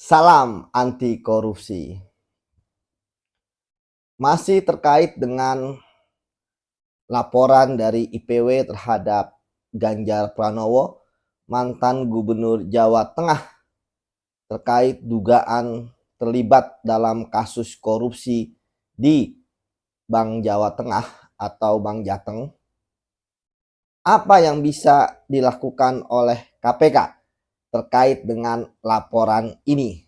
Salam anti korupsi. Masih terkait dengan laporan dari IPW terhadap Ganjar Pranowo, mantan Gubernur Jawa Tengah, terkait dugaan terlibat dalam kasus korupsi di Bank Jawa Tengah atau Bank Jateng. Apa yang bisa dilakukan oleh KPK terkait dengan laporan ini?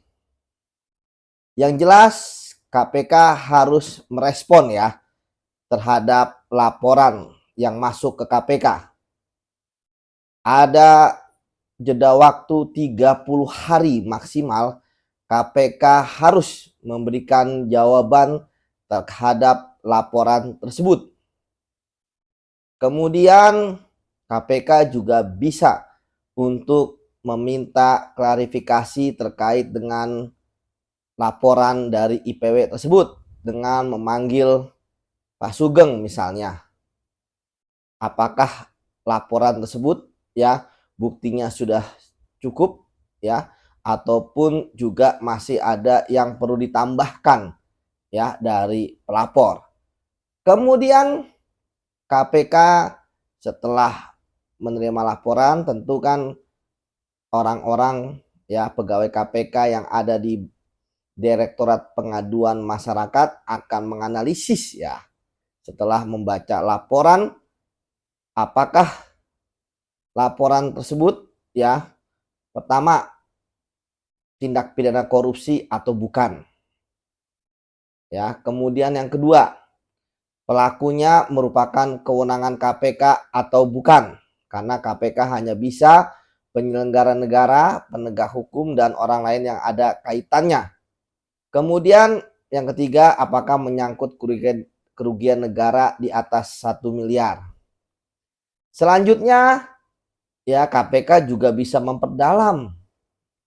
Yang jelas KPK harus merespon ya terhadap laporan yang masuk ke KPK. Ada jeda waktu 30 hari maksimal KPK harus memberikan jawaban terhadap laporan tersebut. Kemudian KPK juga bisa untuk meminta klarifikasi terkait dengan laporan dari IPW tersebut dengan memanggil Pak Sugeng misalnya. Apakah laporan tersebut ya buktinya sudah cukup ya ataupun juga masih ada yang perlu ditambahkan ya dari pelapor. Kemudian KPK setelah menerima laporan tentu kan orang-orang ya pegawai KPK yang ada di Direktorat Pengaduan Masyarakat akan menganalisis ya setelah membaca laporan apakah laporan tersebut ya pertama tindak pidana korupsi atau bukan. Ya, kemudian yang kedua, pelakunya merupakan kewenangan KPK atau bukan. Karena KPK hanya bisa penyelenggara negara, penegak hukum dan orang lain yang ada kaitannya. Kemudian yang ketiga, apakah menyangkut kerugian negara di atas 1 miliar. Selanjutnya ya KPK juga bisa memperdalam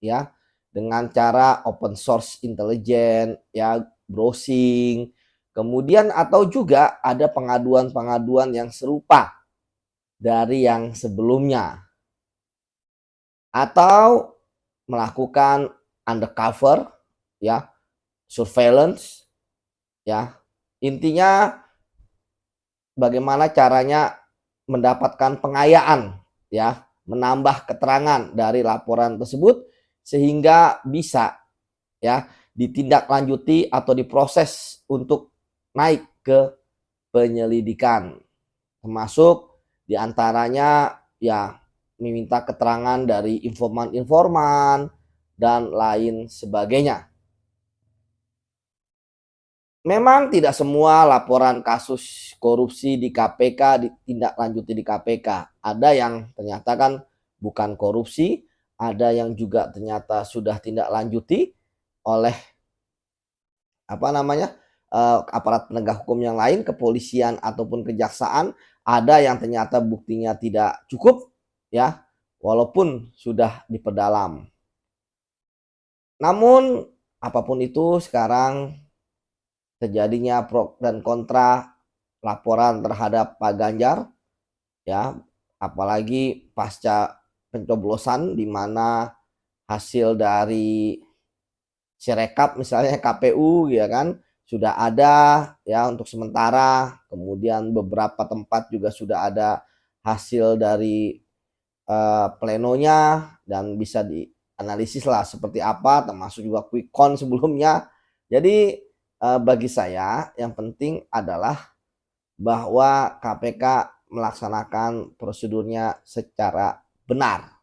ya dengan cara open source intelijen ya browsing, kemudian atau juga ada pengaduan-pengaduan yang serupa dari yang sebelumnya atau melakukan undercover ya surveillance ya intinya bagaimana caranya mendapatkan pengayaan ya menambah keterangan dari laporan tersebut sehingga bisa ya ditindaklanjuti atau diproses untuk naik ke penyelidikan, termasuk diantaranya ya meminta keterangan dari informan-informan dan lain sebagainya. Memang tidak semua laporan kasus korupsi di KPK ditindaklanjuti di KPK. Ada yang ternyata kan bukan korupsi, ada yang juga ternyata sudah tindak lanjuti oleh aparat penegak hukum yang lain, kepolisian ataupun kejaksaan, ada yang ternyata buktinya tidak cukup ya, walaupun sudah diperdalam. Namun apapun itu sekarang terjadinya pro dan kontra laporan terhadap Pak Ganjar ya, apalagi pasca pencoblosan di mana hasil dari Sirekap misalnya KPU ya kan sudah ada ya untuk sementara, kemudian beberapa tempat juga sudah ada hasil dari plenonya dan bisa dianalisis lah seperti apa, termasuk juga quick count sebelumnya. Jadi bagi saya yang penting adalah bahwa KPK melaksanakan prosedurnya secara benar.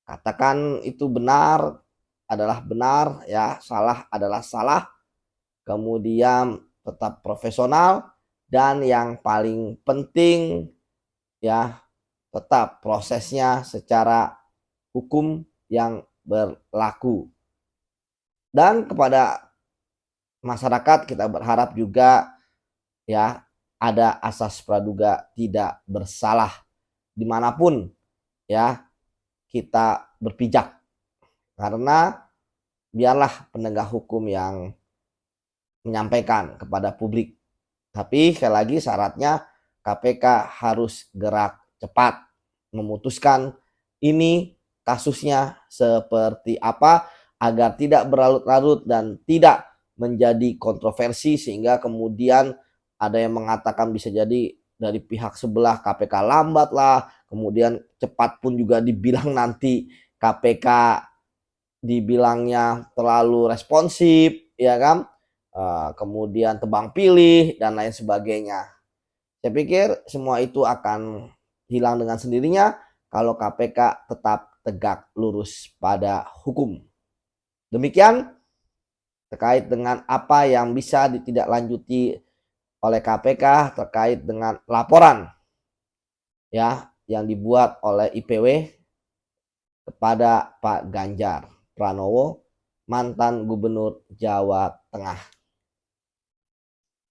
Katakan itu benar adalah benar ya, salah adalah salah, kemudian tetap profesional dan yang paling penting ya tetap prosesnya secara hukum yang berlaku. Dan kepada masyarakat kita berharap juga ya ada asas praduga tidak bersalah dimanapun ya kita berpijak, karena biarlah penegak hukum yang menyampaikan kepada publik. Tapi sekali lagi syaratnya KPK harus gerak cepat memutuskan ini kasusnya seperti apa, agar tidak berlarut-larut dan tidak menjadi kontroversi sehingga kemudian ada yang mengatakan bisa jadi dari pihak sebelah KPK lambat lah, kemudian cepat pun juga dibilang nanti KPK dibilangnya terlalu responsif, ya kan? Kemudian tebang pilih dan lain sebagainya. Saya pikir semua itu akan hilang dengan sendirinya kalau KPK tetap tegak lurus pada hukum. Demikian terkait dengan apa yang bisa ditindaklanjuti oleh KPK terkait dengan laporan ya yang dibuat oleh IPW kepada Pak Ganjar Pranowo, mantan Gubernur Jawa Tengah.